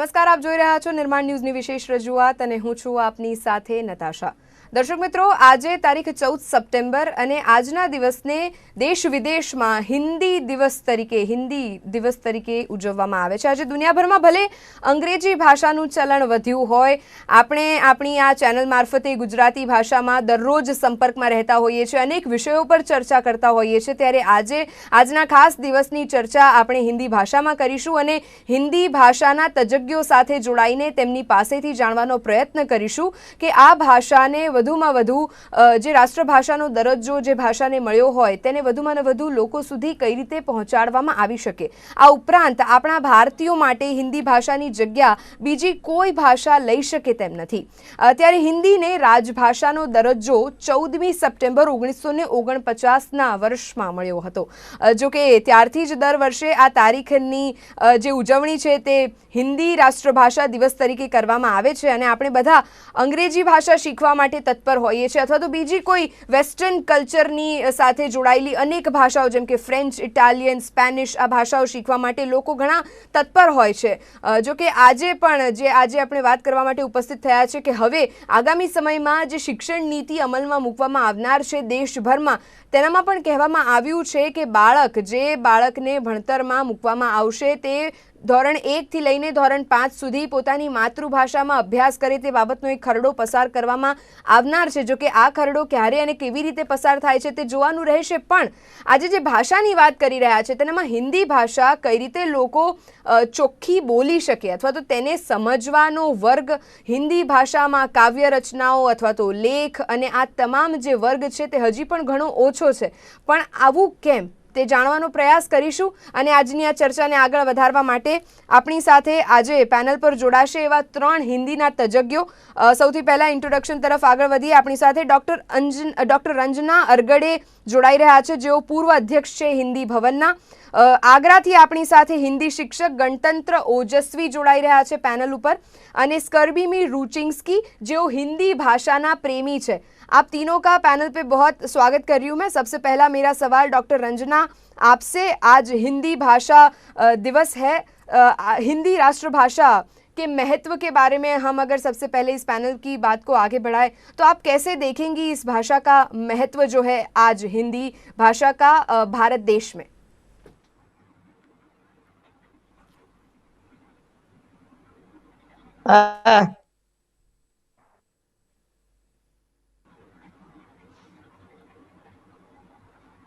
નમસ્કાર, આપ જોઈ રહ્યા છો નિર્માણ ન્યૂઝની વિશેષ રજૂઆત અને હું છું આપની સાથે નતાશા। દર્શક મિત્રો, આજે તારીખ 14 સપ્ટેમ્બર અને આજના દિવસને દેશ વિદેશમાં હિન્દી દિવસ તરીકે ઉજવવામાં આવે છે। આજે દુનિયાભરમાં ભલે અંગ્રેજી ભાષાનું ચલણ વધ્યું હોય, આપણે આપણી આ ચેનલ મારફતે ગુજરાતી ભાષામાં દરરોજ સંપર્કમાં રહેતા હોઈએ છીએ, અનેક વિષયો પર ચર્ચા કરતા હોઈએ છીએ, ત્યારે આજના ખાસ દિવસની ચર્ચા આપણે હિન્દી ભાષામાં કરીશું અને હિન્દી ભાષાના તજજ્ઞો સાથે જોડાઈને તેમની પાસેથી જાણવાનો પ્રયત્ન કરીશું કે આ ભાષાને વધુમાં વધુ જે રાષ્ટ્રભાષાનો દરજ્જો જે ભાષાને મળ્યો હોય તેને વધુમાં વધુ લોકો સુધી કઈ રીતે પહોંચાડવામાં આવી શકે। આ ઉપરાંત આપણા ભારતીયો માટે હિન્દી ભાષાની જગ્યા બીજી કોઈ ભાષા લઈ શકે તેમ નથી। ત્યારે હિન્દીને રાજભાષાનો દરજ્જો 14મી સપ્ટેમ્બર 1949ના વર્ષમાં મળ્યો હતો। જો કે ત્યારથી જ દર વર્ષે આ તારીખની જે ઉજવણી છે તે હિન્દી રાષ્ટ્રભાષા દિવસ તરીકે કરવામાં આવે છે અને આપણે બધા અંગ્રેજી ભાષા શીખવા માટે તત્પર હોઈએ છીએ અથવા તો બીજી કોઈ વેસ્ટર્ન કલ્ચરની સાથે જોડાયેલી અનેક ભાષાઓ જેમ કે ફ્રેન્ચ, ઇટાલિયન, સ્પેનિશ આ ભાષાઓ શીખવા માટે લોકો ઘણા તત્પર હોય છે। જો કે આજે આપણે વાત કરવા માટે ઉપસ્થિત થયા છે કે હવે આગામી સમયમાં જે શિક્ષણ નીતિ અમલમાં મૂકવામાં આવનાર છે દેશભરમાં, તેનામાં પણ કહેવામાં આવ્યું છે કે બાળકને ભણતરમાં મૂકવામાં આવશે તે ધોરણ 1 થી લઈને ધોરણ 5 સુધી પોતાની માતૃભાષામાં અભ્યાસ કરે તે બાબતનો એક ખરડો પસાર કરવામાં આવનાર છે। જો કે આ ખરડો ક્યારે અને કેવી રીતે પસાર થાય છે તે જોવાનું રહેશે, પણ આજે જે ભાષાની વાત કરી રહ્યા છે તેનામાં હિન્દી ભાષા કઈ રીતે લોકો ચોખ્ખી બોલી શકે અથવા તો તેને સમજવાનો વર્ગ હિન્દી ભાષામાં કાવ્ય રચનાઓ અથવા તો લેખ અને આ તમામ જે વર્ગ છે તે હજી પણ ઘણો ઓછો છે, પણ આવું કેમ તે જાણવાનો પ્રયાસ કરીશું। અને આજની આ ચર્ચાને આગળ વધારવા માટે આપણી સાથે આજે પેનલ પર જોડાશે એવા 3 હિન્દીના તજજ્ઞો। સૌથી પહેલા ઇન્ટ્રોડક્શન તરફ આગળ વધીએ। આપણી સાથે ડૉક્ટર રંजना અરગડે જોડાઈ રહ્યા છે, જેઓ પૂર્વ અધ્યક્ષ છે હિન્દી ભવનના। આગ્રાથી આપણી સાથે હિન્દી શિક્ષક ગણતંત્ર ઓજસ્વી જોડાઈ રહ્યા છે પેનલ ઉપર, અને સ્કर्बीमी रुचिंस्की જેઓ હિન્દી ભાષાના પ્રેમી છે। आप तीनों का पैनल पे बहुत स्वागत कर रही हूँ मैं। सबसे पहला मेरा सवाल डॉक्टर रंजना आपसे, आज हिंदी भाषा दिवस है, हिंदी राष्ट्रभाषा के महत्व के बारे में हम अगर सबसे पहले इस पैनल की बात को आगे बढ़ाएं तो आप कैसे देखेंगी इस भाषा का महत्व जो है आज हिंदी भाषा का भारत देश में?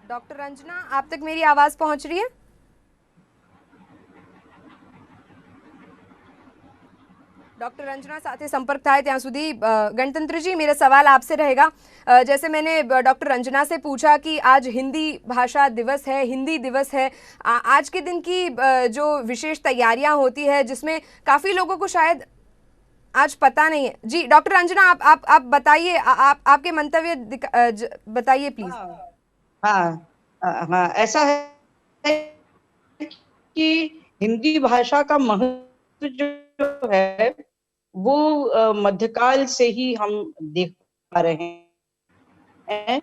डॉक्टर रंजना, आप तक मेरी आवाज पहुंच रही है? डॉक्टर रंजना साथे संपर्क था ત્યાં સુધી गणतंत्र जी, मेरा सवाल आपसे रहेगा। जैसे मैंने डॉक्टर रंजना से पूछा कि आज हिंदी भाषा दिवस है, हिंदी दिवस है, आज के दिन की जो विशेष तैयारियां होती है जिसमें काफ़ी लोगों को शायद आज पता नहीं है। जी डॉक्टर रंजना, आप बताइए, आपके मंतव्य बताइए प्लीज। हाँ, ऐसा है कि हिंदी भाषा का महत्व जो है वो मध्यकाल से ही हम देख पा रहे हैं,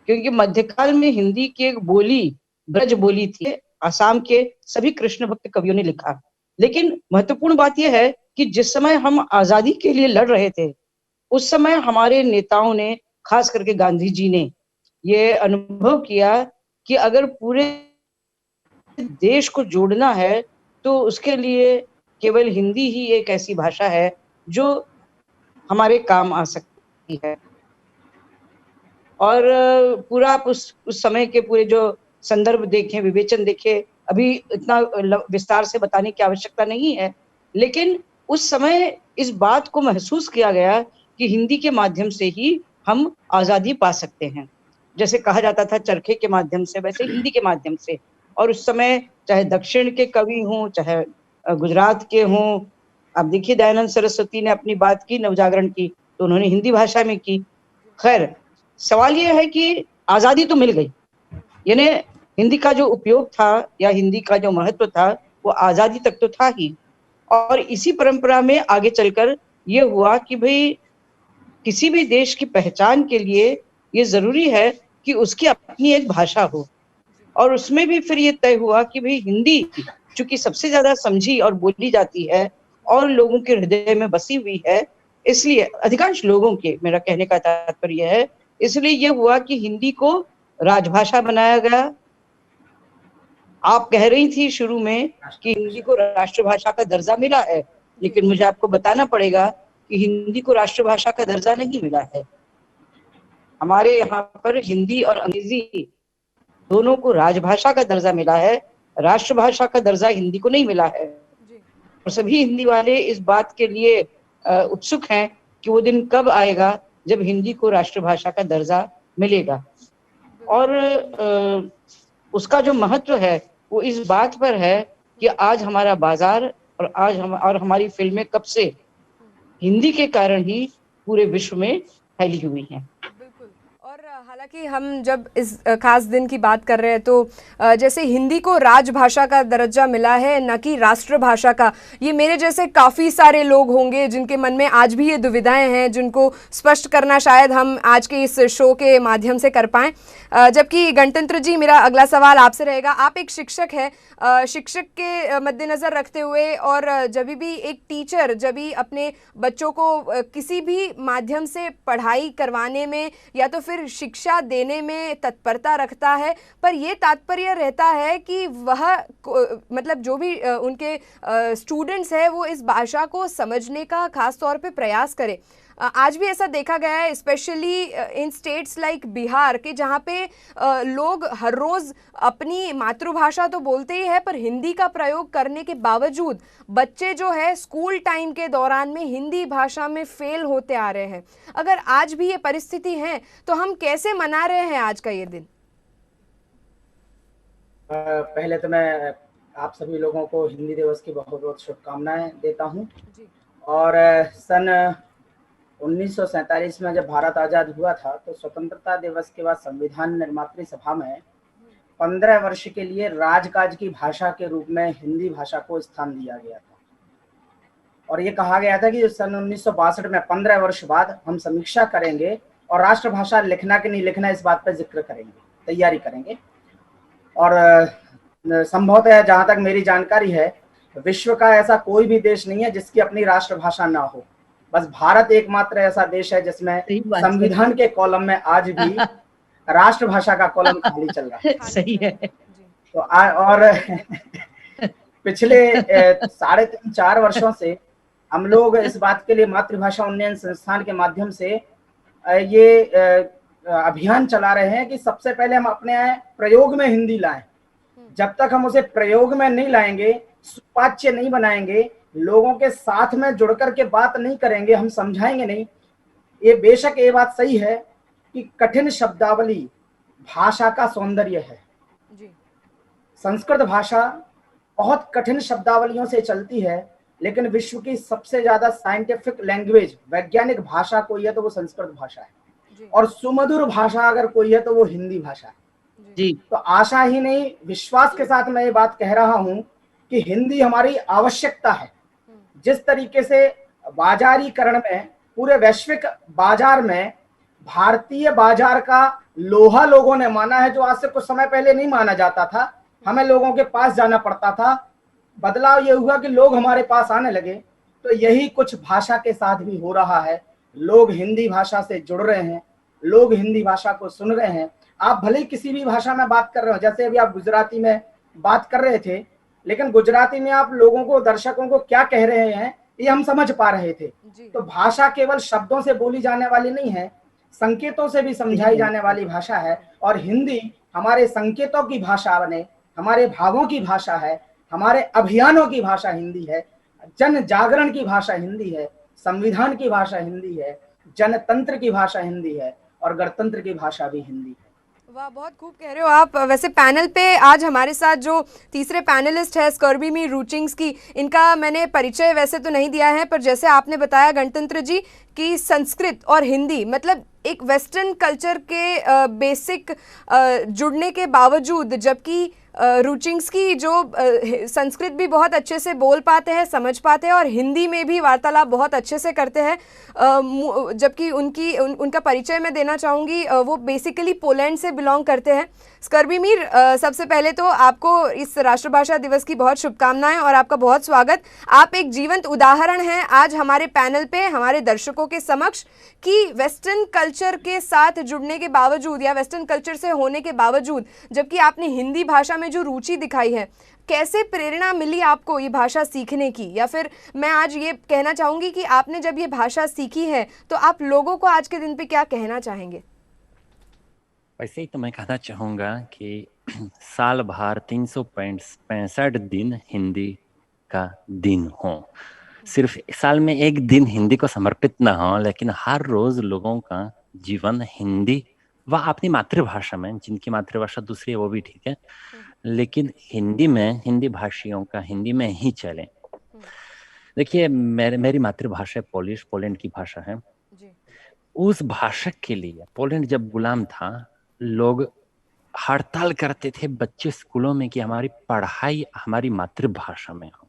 क्योंकि मध्यकाल में हिंदी की एक बोली ब्रज बोली थी, आसाम के सभी कृष्ण भक्त कवियों ने लिखा। लेकिन महत्वपूर्ण बात यह है कि जिस समय हम आजादी के लिए लड़ रहे थे उस समय हमारे नेताओं ने, खास करके गांधी जी ने, ये अनुभव किया कि अगर पूरे देश को जोड़ना है तो उसके लिए केवल हिंदी ही एक ऐसी भाषा है जो हमारे काम आ सकती है। और पूरा उस समय के पूरे जो संदर्भ देखें, विवेचन देखें, अभी इतना विस्तार से बताने की आवश्यकता नहीं है, लेकिन उस समय इस बात को महसूस किया गया कि हिंदी के माध्यम से ही हम आजादी पा सकते हैं। जैसे कहा जाता था चरखे के माध्यम से, वैसे हिंदी के माध्यम से। और उस समय चाहे दक्षिण के कवि हों, चाहे गुजरात के हों, आप देखिए दयानंद सरस्वती ने अपनी बात की, नवजागरण की, तो उन्होंने हिंदी भाषा में की। खैर, सवाल ये है कि आजादी तो मिल गई, यानी हिंदी का जो उपयोग था या हिंदी का जो महत्व था वो आजादी तक तो था ही। और इसी परंपरा में आगे चलकर ये हुआ कि भाई किसी भी देश की पहचान के लिए ये जरूरी है कि उसकी अपनी एक भाषा हो। और उसमें भी फिर ये तय हुआ कि भाई हिंदी चूंकि सबसे ज्यादा समझी और बोली जाती है, और लोगों के हृदय में बसी हुई है। इसलिए अधिकांश लोगों के, मेरा कहने का तात्पर्य है, इसलिए ये हुआ कि हिंदी को राजभाषा बनाया गया। आप कह रही थी शुरू में कि हिंदी को राष्ट्रभाषा का दर्जा मिला है, लेकिन मुझे आपको बताना पड़ेगा कि हिंदी को राष्ट्रभाषा का दर्जा नहीं मिला है। हमारे यहाँ पर हिंदी और अंग्रेजी दोनों को राजभाषा का दर्जा मिला है, राष्ट्रभाषा का दर्जा हिंदी को नहीं मिला है। और सभी हिंदी वाले इस बात के लिए उत्सुक हैं कि वो दिन कब आएगा जब हिंदी को राष्ट्रभाषा का दर्जा मिलेगा। और उसका जो महत्व है वो इस बात पर है कि आज हमारा बाजार और हमारी फिल्में कब से हिंदी के कारण ही पूरे विश्व में फैली हुई हैं। बिल्कुल। और हालांकि हम जब इस खास दिन की बात कर रहे हैं तो जैसे हिंदी को राजभाषा का दर्जा मिला है, न कि राष्ट्रभाषा का, ये मेरे जैसे काफ़ी सारे लोग होंगे जिनके मन में आज भी ये दुविधाएं हैं, जिनको स्पष्ट करना शायद हम आज के इस शो के माध्यम से कर पाएँ। जबकि गणतंत्र जी, मेरा अगला सवाल आपसे रहेगा। आप एक शिक्षक हैं, शिक्षक के मद्देनज़र रखते हुए, और जब भी एक टीचर जब भी अपने बच्चों को किसी भी माध्यम से पढ़ाई करवाने में या तो फिर शिक्षा देने में तत्परता रखता है, पर ये तात्पर्य रहता है कि वह मतलब जो भी उनके स्टूडेंट्स हैं वो इस भाषा को समझने का खास तौर पे प्रयास करें। आज भी ऐसा देखा गया है, specially in states like Bihar के, जहाँ पे लोग हर रोज़ अपनी मातृभाषा तो बोलते ही है, पर हिंदी का प्रयोग करने के बावजूद बच्चे जो है स्कूल टाइम के दौरान में हिंदी भाषा में फेल होते आ रहे हैं। अगर आज भी ये परिस्थिति है तो हम कैसे मना रहे हैं आज का ये दिन? पहले तो मैं आप सभी लोगों को हिंदी दिवस की बहुत बहुत शुभकामनाएं देता हूं। और सन 1947 में जब भारत आज़ाद हुआ था तो स्वतंत्रता दिवस के बाद संविधान निर्मात्री सभा में 15 वर्ष के लिए राजकाज की भाषा के रूप में हिंदी भाषा को स्थान दिया गया था। और ये कहा गया था कि सन 1962 में 15 वर्ष बाद हम समीक्षा करेंगे और राष्ट्रभाषा लिखना कि नहीं लिखना इस बात पर जिक्र करेंगे, तैयारी करेंगे। और संभवतः जहाँ तक मेरी जानकारी है, विश्व का ऐसा कोई भी देश नहीं है जिसकी अपनी राष्ट्रभाषा ना हो। बस भारत एकमात्र ऐसा देश है जिसमें संविधान के कॉलम में आज भी राष्ट्रभाषा का कॉलम खाली चल रहा है। सही है। तो और पिछले 3.5-4 वर्षों से हम लोग इस बात के लिए मातृभाषा उन्नयन संस्थान के माध्यम से ये अभियान चला रहे हैं कि सबसे पहले हम अपने प्रयोग में हिंदी लाएं। जब तक हम उसे प्रयोग में नहीं लाएंगे, सुपाच्य नहीं बनाएंगे, लोगों के साथ में जुड़ करके बात नहीं करेंगे, हम समझाएंगे नहीं। ये बेशक ये बात सही है कि कठिन शब्दावली भाषा का सौंदर्य है। संस्कृत भाषा बहुत कठिन शब्दावलियों से चलती है, लेकिन विश्व की सबसे ज्यादा साइंटिफिक लैंग्वेज, वैज्ञानिक भाषा कोई है तो वो संस्कृत भाषा है। और सुमधुर भाषा अगर कोई है तो वो हिंदी भाषा है जी। तो आशा ही नहीं, विश्वास के साथ मैं ये बात कह रहा हूं कि हिंदी हमारी आवश्यकता है। जिस तरीके से बाजारीकरण में पूरे वैश्विक बाजार में भारतीय बाजार का लोहा लोगों ने माना है, जो आज से कुछ समय पहले नहीं माना जाता था। हमें लोगों के पास जाना पड़ता था। बदलाव ये हुआ कि लोग हमारे पास आने लगे। तो यही कुछ भाषा के साथ भी हो रहा है। लोग हिंदी भाषा से जुड़ रहे हैं, लोग हिंदी भाषा को सुन रहे हैं। आप भले किसी भी भाषा में बात कर रहे हो, जैसे अभी आप गुजराती में बात कर रहे थे, लेकिन गुजराती में आप लोगों को, दर्शकों को क्या कह रहे हैं ये हम समझ पा रहे थे। तो भाषा केवल शब्दों से बोली जाने वाली नहीं है, संकेतों से भी समझाई जाने वाली भाषा है। और हिंदी हमारे संकेतों की भाषा बने, हमारे भावों की भाषा है, हमारे अभियानों की भाषा हिंदी है, जन जागरण की भाषा हिंदी है, संविधान की भाषा हिंदी है, जनतंत्र की भाषा हिंदी है और गणतंत्र की भाषा भी हिंदी है। वाह, बहुत खूब कह रहे हो आप। वैसे पैनल पे आज हमारे साथ जो तीसरे पैनलिस्ट है स्कर्बीमी रूचिंग्स्की, इनका मैंने परिचय वैसे तो नहीं दिया है, पर जैसे आपने बताया गणतंत्र जी कि संस्कृत और हिंदी मतलब एक वेस्टर्न कल्चर के बेसिक जुड़ने के बावजूद, जबकि रूचिंग्स्की जो संस्कृत भी बहुत अच्छे से बोल पाते हैं, समझ पाते हैं और हिंदी में भी वार्तालाप बहुत अच्छे से करते हैं, जबकि उनका परिचय मैं देना चाहूँगी, वो बेसिकली पोलैंड से बिलोंग करते हैं। स्कर्बिमीर, सबसे पहले तो आपको इस राष्ट्रभाषा दिवस की बहुत शुभकामनाएं और आपका बहुत स्वागत। आप एक जीवंत उदाहरण हैं आज हमारे पैनल पे हमारे दर्शकों के समक्ष कि वेस्टर्न कल्चर के साथ जुड़ने के बावजूद या वेस्टर्न कल्चर से होने के बावजूद, जबकि आपने हिंदी भाषा में जो रुचि दिखाई है, कैसे प्रेरणा मिली आपको ये भाषा सीखने की? या फिर मैं आज ये कहना चाहूँगी कि आपने जब ये भाषा सीखी है तो आप लोगों को आज के दिन पे क्या कहना चाहेंगे? वैसे ही तो मैं कहना चाहूँगा कि साल भर 365 दिन हिंदी का दिन हो। सिर्फ साल में एक दिन हिंदी को समर्पित ना हो, लेकिन हर रोज लोगों का जीवन हिंदी व अपनी मातृभाषा में, जिनकी मातृभाषा दूसरी है वो भी ठीक है, लेकिन हिंदी में, हिंदी भाषियों का हिंदी में ही चले। देखिए, मेरी मातृभाषा पोलिश, पोलैंड की भाषा है। जी। उस भाषा के लिए पोलैंड जब गुलाम था, लोग हड़ताल करते थे बच्चे स्कूलों में कि हमारी पढ़ाई हमारी मातृभाषा में हो।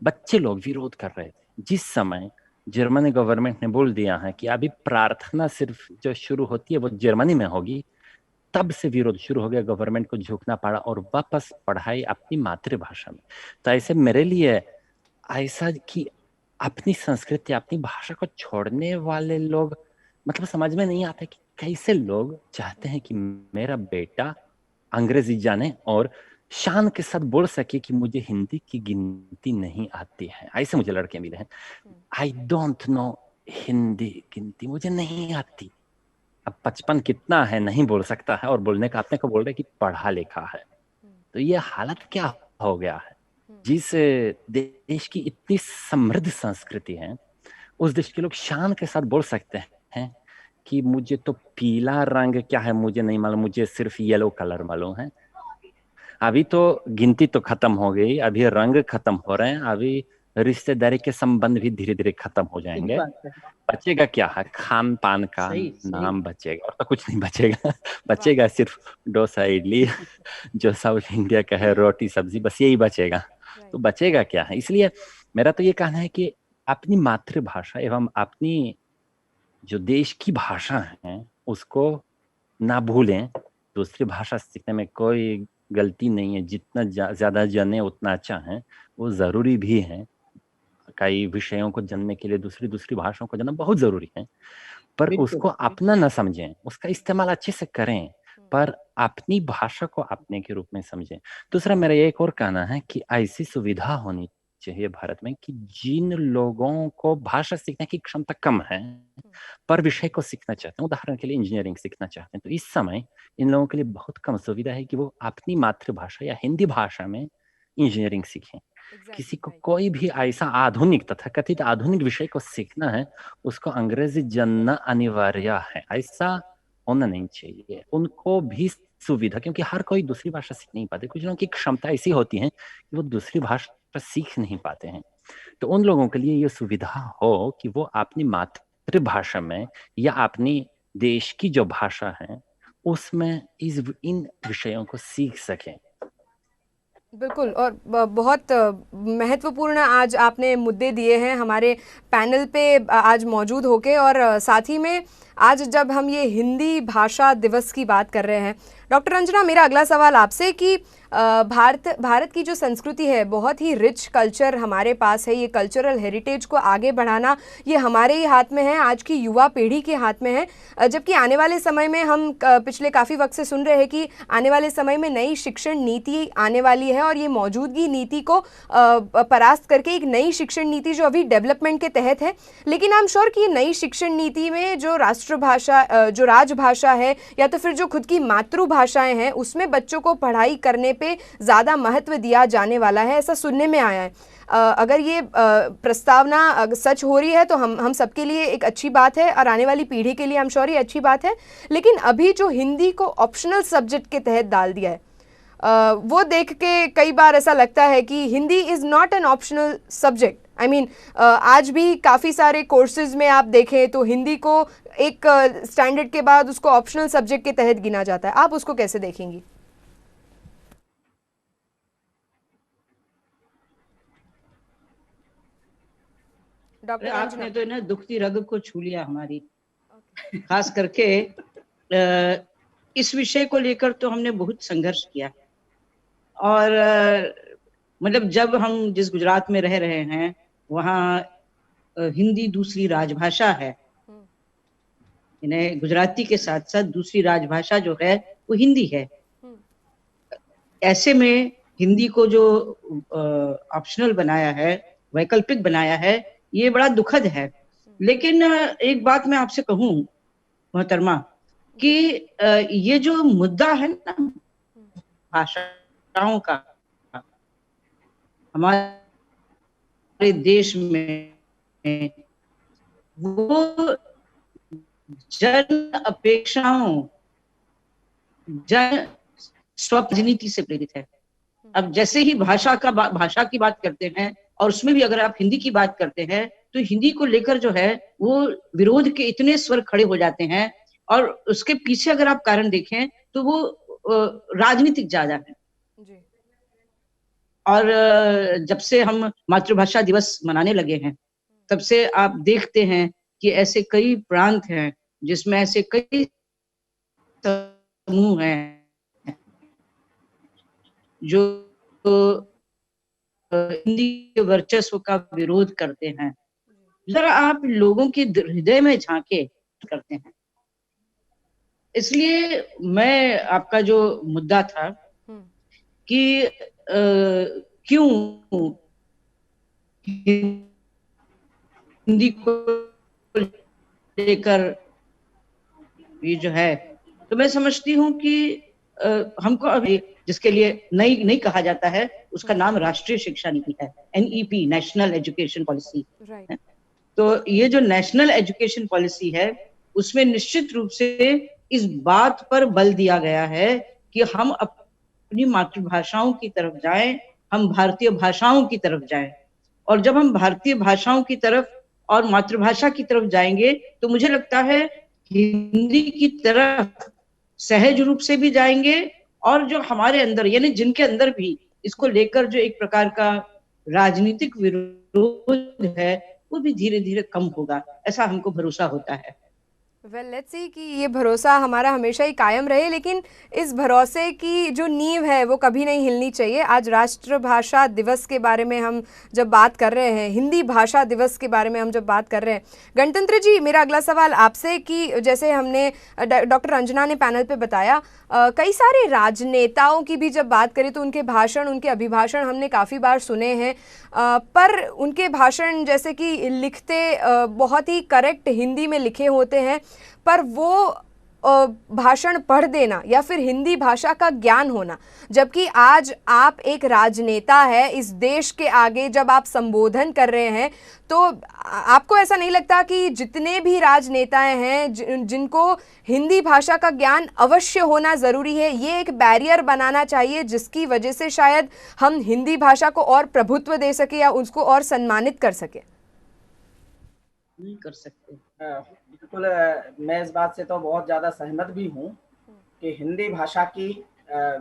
बच्चे लोग विरोध कर रहे थे। जिस समय जर्मनी गवर्नमेंट ने बोल दिया है कि अभी प्रार्थना सिर्फ जो शुरू होती है वो जर्मनी में होगी, तब से विरोध शुरू हो गया, गवर्नमेंट को झुकना पड़ा और वापस पढ़ाई अपनी मातृभाषा में। तो ऐसे मेरे लिए ऐसा कि अपनी संस्कृति, अपनी भाषा को छोड़ने वाले लोग, मतलब समझ में नहीं आता कि कैसे लोग चाहते हैं कि मेरा बेटा अंग्रेजी जाने और शान के साथ बोल सके कि मुझे हिंदी की गिनती नहीं आती है। ऐसे मुझे लड़के मिले हैं, आई डोंट नो हिंदी गिनती मुझे नहीं आती। अब 55 कितना है नहीं बोल सकता है, और बोलने का अपने को बोल रहे कि पढ़ा लिखा है। तो ये हालत क्या हो गया है? जिस देश की इतनी समृद्ध संस्कृति है, उस देश के लोग शान के साथ बोल सकते हैं कि मुझे तो पीला रंग क्या है मुझे नहीं मालूम, मुझे सिर्फ येलो कलर मालूम है। अभी तो गिनती तो खत्म हो गई, अभी रंग खत्म हो रहे हैं, अभी रिश्तेदारी के संबंध भी धीरे धीरे खत्म हो जाएंगे। बचेगा क्या है? खान पान का नाम बचेगा, और तो कुछ नहीं बचेगा। बचेगा सिर्फ डोसा इडली जो साउथ इंडिया का है, रोटी सब्जी, बस यही बचेगा। तो बचेगा क्या है? इसलिए मेरा तो ये कहना है कि अपनी मातृभाषा एवं अपनी जो देश की भाषा है उसको ना भूलें। दूसरी भाषा सीखने में कोई गलती नहीं है, जितना ज्यादा जाने उतना अच्छा है, वो जरूरी भी है। कई विषयों को जानने के लिए दूसरी भाषाओं को जानना बहुत जरूरी है, पर उसको अपना न समझें, उसका इस्तेमाल अच्छे से करें, पर अपनी भाषा को अपने के रूप में समझें। दूसरा मेरा एक और कहना है कि ऐसी सुविधा होनी चाहिए भारत में कि जिन लोगों को भाषा सीखने की क्षमता कम है पर विषय को सीखना चाहते हैं, उदाहरण के लिए इंजीनियरिंग सीखना चाहते हैं, तो इस समय इन लोगों के लिए बहुत कम सुविधा है कि वो अपनी मातृभाषा या हिंदी भाषा में इंजीनियरिंग सीखें। किसी को कोई भी ऐसा आधुनिक तथा कथित आधुनिक विषय को सीखना है, उसको अंग्रेजी जानना अनिवार्य है। ऐसा होना नहीं चाहिए। उनको भी सुविधा, क्योंकि हर कोई दूसरी भाषा सीख नहीं पाते, कुछ लोगों की क्षमता ऐसी होती है कि वो दूसरी भाषा सीख नहीं पाते हैं। तो उन लोगों के लिए ये सुविधा हो कि वो अपनी मातृभाषा में या अपनी देश की जो भाषा है उसमें इन विषयों को सीख सकें। बिल्कुल, और बहुत महत्वपूर्ण आज आपने मुद्दे दिए हैं हमारे पैनल पे आज मौजूद होके, और साथ ही में आज जब हम ये हिंदी भाषा दिवस की बात कर रहे हैं, डॉक्टर रंजना, मेरा अगला सवाल आपसे कि भारत की जो संस्कृति है, बहुत ही रिच कल्चर हमारे पास है। ये कल्चरल हेरिटेज को आगे बढ़ाना ये हमारे ही हाथ में है, आज की युवा पीढ़ी के हाथ में है। जबकि आने वाले समय में हम पिछले काफ़ी वक्त से सुन रहे हैं कि आने वाले समय में नई शिक्षण नीति आने वाली है, और ये मौजूदगी नीति को परास्त करके एक नई शिक्षण नीति जो अभी डेवलपमेंट के तहत है। लेकिन आई एम श्योर कि नई शिक्षण नीति में जो राष्ट्रभाषा, जो राजभाषा है, या तो फिर जो खुद की मातृभाषाएं हैं, उसमें बच्चों को पढ़ाई करने पे ज़्यादा महत्व दिया जाने वाला है, ऐसा सुनने में आया है। अगर ये प्रस्तावना सच हो रही है तो हम सबके लिए एक अच्छी बात है, और आने वाली पीढ़ी के लिए आई एम श्योर ये अच्छी बात है। लेकिन अभी जो हिंदी को ऑप्शनल सब्जेक्ट के तहत डाल दिया है, वो देख के कई बार ऐसा लगता है कि Hindi is not an optional subject. I mean, आज भी काफ़ी सारे कोर्सेज में आप देखें तो हिंदी को एक स्टैंडर्ड के बाद उसको ऑप्शनल सब्जेक्ट के तहत गिना जाता है। आप उसको कैसे देखेंगी? डॉक्टर आपने तो दुखती रग को छू लिया हमारी। खास करके इस विषय को लेकर तो हमने बहुत संघर्ष किया। और मतलब जब हम जिस गुजरात में रह रहे हैं वहाँ हिंदी दूसरी राजभाषा है, इन्हें गुजराती के साथ साथ दूसरी राजभाषा जो है वो हिंदी है। ऐसे में हिंदी को जो ऑप्शनल बनाया है, वैकल्पिक बनाया है, ये बड़ा दुखद है। लेकिन एक बात मैं आपसे कहूं मोहतरमा कि ये जो मुद्दा है ना भाषाओं का हमारे देश में, वो जन अपेक्षाओं, जन स्वराजनीति से प्रेरित है। अब जैसे ही भाषा की बात करते हैं और उसमें भी अगर आप हिंदी की बात करते हैं तो हिंदी को लेकर जो है वो विरोध के इतने स्वर खड़े हो जाते हैं, और उसके पीछे अगर आप कारण देखें तो वो राजनीतिक ज्यादा है। और जब से हम मातृभाषा दिवस मनाने लगे हैं तब से आप देखते हैं कि ऐसे कई प्रांत हैं जिसमें ऐसे कई समूह हैं जो हिंदी के वर्चस्व का विरोध करते हैं। जरा आप लोगों के हृदय में झांके करते हैं। इसलिए मैं आपका जो मुद्दा था कि क्यों हिंदी को लेकर ये जो है, तो मैं समझती हूँ कि हमको अभी जिसके लिए नहीं कहा जाता है उसका नाम राष्ट्रीय शिक्षा नीति है, NEP, नेशनल एजुकेशन पॉलिसी। तो ये जो नेशनल एजुकेशन पॉलिसी है उसमें निश्चित रूप से इस बात पर बल दिया गया है कि हम अपनी मातृभाषाओं की तरफ जाएं, हम भारतीय भाषाओं की तरफ जाएं। और जब हम भारतीय भाषाओं की तरफ और मातृभाषा की तरफ जाएंगे तो मुझे लगता है हिंदी की तरफ सहज रूप से भी जाएंगे, और जो हमारे अंदर यानी जिनके अंदर भी इसको लेकर जो एक प्रकार का राजनीतिक विरोध है वो भी धीरे धीरे कम होगा, ऐसा हमको भरोसा होता है। लेट्स सी कि ये भरोसा हमारा हमेशा ही कायम रहे, लेकिन इस भरोसे की जो नींव है वो कभी नहीं हिलनी चाहिए। आज राष्ट्रभाषा दिवस के बारे में हम जब बात कर रहे हैं, हिंदी भाषा दिवस के बारे में हम जब बात कर रहे हैं, गणतंत्र जी मेरा अगला सवाल आपसे कि जैसे हमने डॉक्टर अंजना ने पैनल पे बताया, कई सारे राजनेताओं की भी जब बात करें तो उनके भाषण, उनके अभिभाषण हमने काफ़ी बार सुने हैं, पर उनके भाषण जैसे कि लिखते बहुत ही करेक्ट हिंदी में लिखे होते हैं, पर वो भाषण पढ़ देना या फिर हिंदी भाषा का ज्ञान होना, जबकि आज आप एक राजनेता है, इस देश के आगे जब आप संबोधन कर रहे हैं तो आपको ऐसा नहीं लगता कि जितने भी राजनेताएं हैं जिनको हिंदी भाषा का ज्ञान अवश्य होना ज़रूरी है, ये एक बैरियर बनाना चाहिए जिसकी वजह से शायद हम हिंदी भाषा को और प्रभुत्व दे सके या उसको और सम्मानित कर सके? नहीं कर सकते। बिल्कुल, मैं इस बात से तो बहुत ज़्यादा सहमत भी हूँ कि हिंदी भाषा की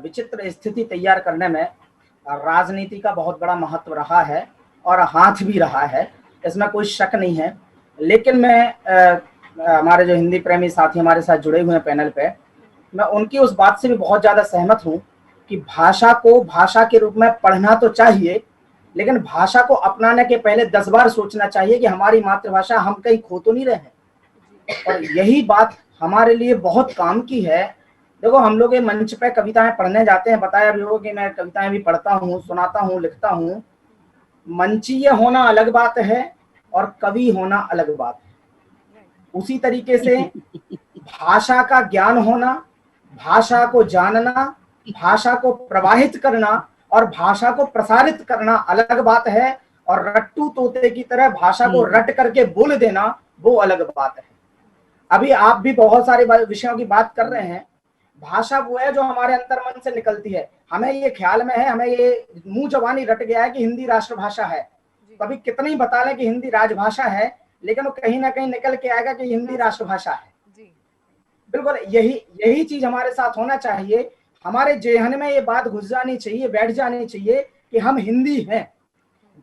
विचित्र स्थिति तैयार करने में राजनीति का बहुत बड़ा महत्व रहा है और हाथ भी रहा है, इसमें कोई शक नहीं है। लेकिन मैं हमारे जो हिंदी प्रेमी साथी हमारे साथ जुड़े हुए हैं पैनल पे, मैं उनकी उस बात से भी बहुत ज़्यादा सहमत हूँ कि भाषा को भाषा के रूप में पढ़ना तो चाहिए, लेकिन भाषा को अपनाने के पहले 10 बार सोचना चाहिए कि हमारी मातृभाषा हम कहीं खो तो नहीं रहे हैं। और यही बात हमारे लिए बहुत काम की है। देखो, हम लोग ये मंच पे कविताएं पढ़ने जाते हैं, बताया भी हो कि मैं कविताएं भी पढ़ता हूँ, सुनाता हूँ, लिखता हूँ। मंचीय होना अलग बात है और कवि होना अलग बात है। उसी तरीके से भाषा का ज्ञान होना, भाषा को जानना, भाषा को प्रवाहित करना और भाषा को प्रसारित करना अलग बात है, और रट्टू तोते की तरह भाषा को रट करके बोल देना वो अलग बात है। अभी आप भी बहुत सारे विषयों की बात कर रहे हैं। भाषा वो है जो हमारे अंतर मन से निकलती है। हमें ये ख्याल में है, हमें ये मुंह जबानी रट गया है कि हिंदी राष्ट्रभाषा है। कभी कितना ही बता लें कि हिंदी राजभाषा है, लेकिन वो कहीं ना कहीं निकल के आएगा कि हिंदी राष्ट्रभाषा है। बिल्कुल यही चीज हमारे साथ होना चाहिए। हमारे जेहन में ये बात घुस जानी चाहिए, बैठ जानी चाहिए कि हम हिंदी हैं।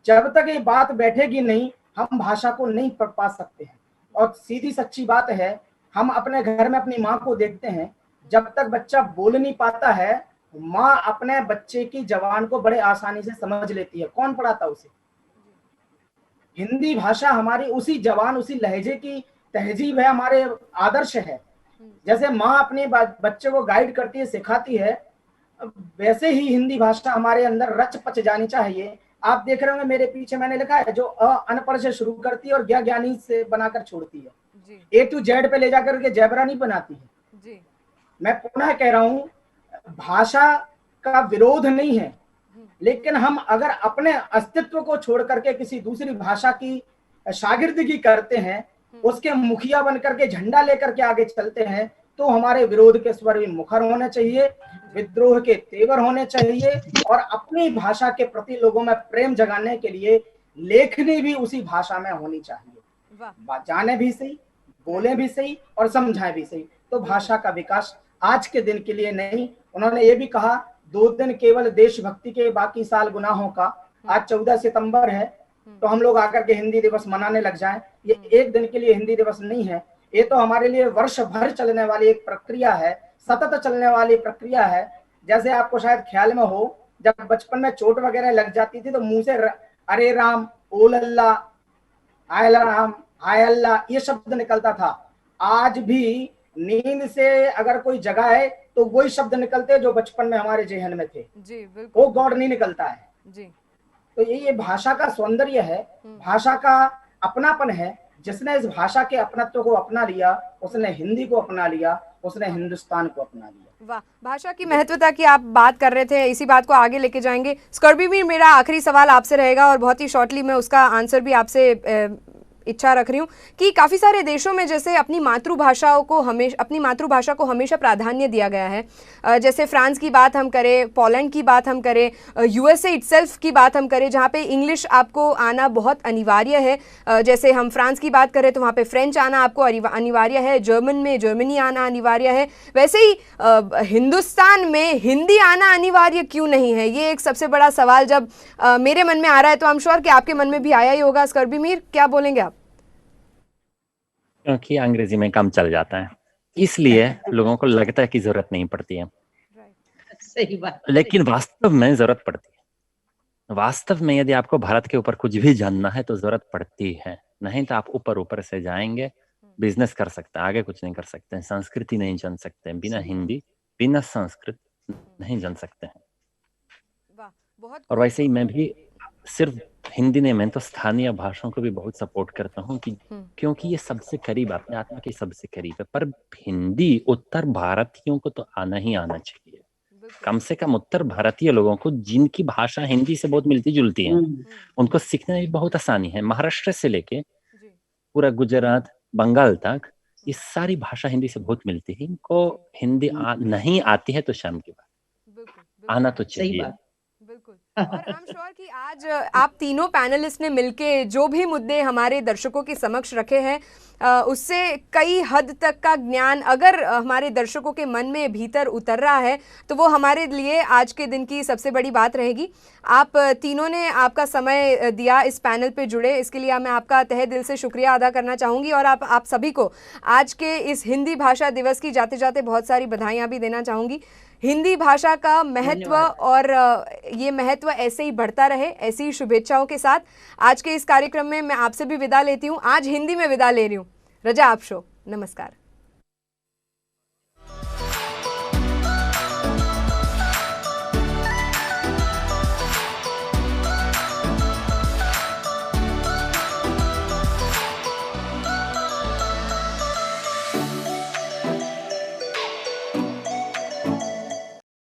जब तक ये बात बैठेगी नहीं, हम भाषा को नहीं पढ़ पा सकते हैं। और सीधी सच्ची बात है, हम अपने घर में अपनी माँ को देखते हैं, जब तक बच्चा बोल नहीं पाता है, माँ अपने बच्चे की जबान को बड़े आसानी से समझ लेती है। कौन पढ़ाता उसे? हिंदी भाषा हमारी उसी जबान, उसी लहजे की तहजीब है, हमारे आदर्श है। जैसे माँ अपने बच्चे को गाइड करती है, सिखाती है, वैसे ही हिंदी भाषा हमारे अंदर रच पच जानी चाहिए। आप देख रहे होंगे मेरे पीछे मैंने लिखा है, जो अनपढ़ से शुरू करती है और ज्ञानी से बनाकर छोड़ती है, A to Z पे ले जाकर के जैबरा नहीं बनाती है जी। मैं पुनः कह रहा हूँ, भाषा का विरोध नहीं है, लेकिन हम अगर अपने अस्तित्व को छोड़ करके किसी दूसरी भाषा की शागिर्दगी करते हैं, उसके मुखिया बन करके झंडा लेकर के आगे चलते हैं, तो हमारे विरोध के स्वर भी मुखर होने चाहिए, विद्रोह के तेवर होने चाहिए, और अपनी भाषा के प्रति लोगों में प्रेम जगाने के लिए लेखनी भी उसी भाषा में होनी चाहिए। जाने भी सही, बोले भी सही और समझाए भी सही। तो भाषा का विकास आज के दिन के लिए नहीं। उन्होंने ये भी कहा 2 दिन केवल देशभक्ति के, बाकी साल गुनाहों का। आज 14 सितंबर है, तो हम लोग आकर के हिंदी दिवस मनाने लग जाएं। ये एक दिन के लिए हिंदी दिवस नहीं है, ये तो हमारे लिए वर्ष भर चलने वाली एक प्रक्रिया है, सतत चलने वाली प्रक्रिया है। जैसे आपको शायद ख्याल में हो, जब बचपन में चोट वगैरह लग जाती थी तो मुंह से अरे राम, ओ लल्ला, आय राम, आय अल्लाह, ये शब्द निकलता था। आज भी नींद से अगर कोई जगाए तो वही शब्द निकलते जो बचपन में हमारे जेहन में थे जी, बिल्कुल। वो गॉड नहीं निकलता है जी। तो ये भाषा का सौंदर्य है, भाषा का अपनापन है। जिसने इस भाषा के अपनत्व को अपना लिया, उसने हिंदी को अपना लिया, उसने हिंदुस्तान को अपना लिया। वाह, भाषा की महत्वता की आप बात कर रहे थे, इसी बात को आगे लेके जाएंगे। स्कर्बीवीर, मेरा आखिरी सवाल आपसे रहेगा और बहुत ही शॉर्टली मैं उसका आंसर भी आपसे इच्छा रख रही हूँ कि काफ़ी सारे देशों में जैसे अपनी मातृभाषा को हमेशा प्राधान्य दिया गया है। जैसे फ्रांस की बात हम करें, पोलैंड की बात हम करें, यूएसए इटसेल्फ की बात हम करें, जहाँ पे इंग्लिश आपको आना बहुत अनिवार्य है। जैसे हम फ्रांस की बात करें तो वहाँ पे फ्रेंच आना आपको अनिवार्य है, जर्मन में जर्मनी आना अनिवार्य है। वैसे ही हिंदुस्तान में हिंदी आना अनिवार्य क्यों नहीं है? ये एक सबसे बड़ा सवाल जब मेरे मन में आ रहा है, तो आई एम श्योर कि आपके मन में भी आया ही होगा। स्कर्बीवीर, क्या बोलेंगे आप? क्योंकि अंग्रेजी में काम चल जाता है, इसलिए लोगों को लगता है कि जरूरत नहीं पड़ती है। सही बात। लेकिन वास्तव में जरूरत पड़ती है। वास्तव में यदि आपको भारत के ऊपर कुछ भी जानना है तो जरूरत पड़ती है, नहीं तो आप ऊपर से जाएंगे, बिजनेस कर सकते हैं, आगे कुछ नहीं कर सकते हैं, संस्कृति नहीं जान सकते हैं, बिना हिंदी बिना संस्कृत नहीं जान सकते हैं। और वैसे ही मैं भी सिर्फ हिंदी नहीं, मैं तो स्थानीय भाषाओं को भी बहुत सपोर्ट करता हूँ कि क्योंकि ये सबसे करीब, अपने आत्मा के सबसे करीब है। पर हिंदी उत्तर भारतीयों को तो आना ही आना चाहिए, कम से कम उत्तर भारतीय लोगों को, जिनकी भाषा हिंदी से बहुत मिलती जुलती है, उनको सीखने में बहुत आसानी है। महाराष्ट्र से लेके पूरा गुजरात, बंगाल तक ये सारी भाषा हिंदी से बहुत मिलती है। इनको हिंदी नहीं आती है तो शर्म की बात, आना तो चाहिए। बिल्कुल। और आई एम श्योर कि आज आप तीनों पैनलिस्ट ने मिलके जो भी मुद्दे हमारे दर्शकों के समक्ष रखे हैं, उससे कई हद तक का ज्ञान अगर हमारे दर्शकों के मन में भीतर उतर रहा है तो वो हमारे लिए आज के दिन की सबसे बड़ी बात रहेगी। आप तीनों ने आपका समय दिया इस पैनल पे जुड़े, इसके लिए मैं आपका तहे दिल से शुक्रिया अदा करना चाहूँगी। और आप सभी को आज के इस हिंदी भाषा दिवस की जाते जाते बहुत सारी बधाइयाँ भी देना चाहूँगी। हिंदी भाषा का महत्व और ये महत्व ऐसे ही बढ़ता रहे, ऐसी ही शुभेच्छाओं के साथ आज के इस कार्यक्रम में मैं आपसे भी विदा लेती हूँ। आज हिंदी में विदा ले रही हूँ। रजा आपशो, नमस्कार।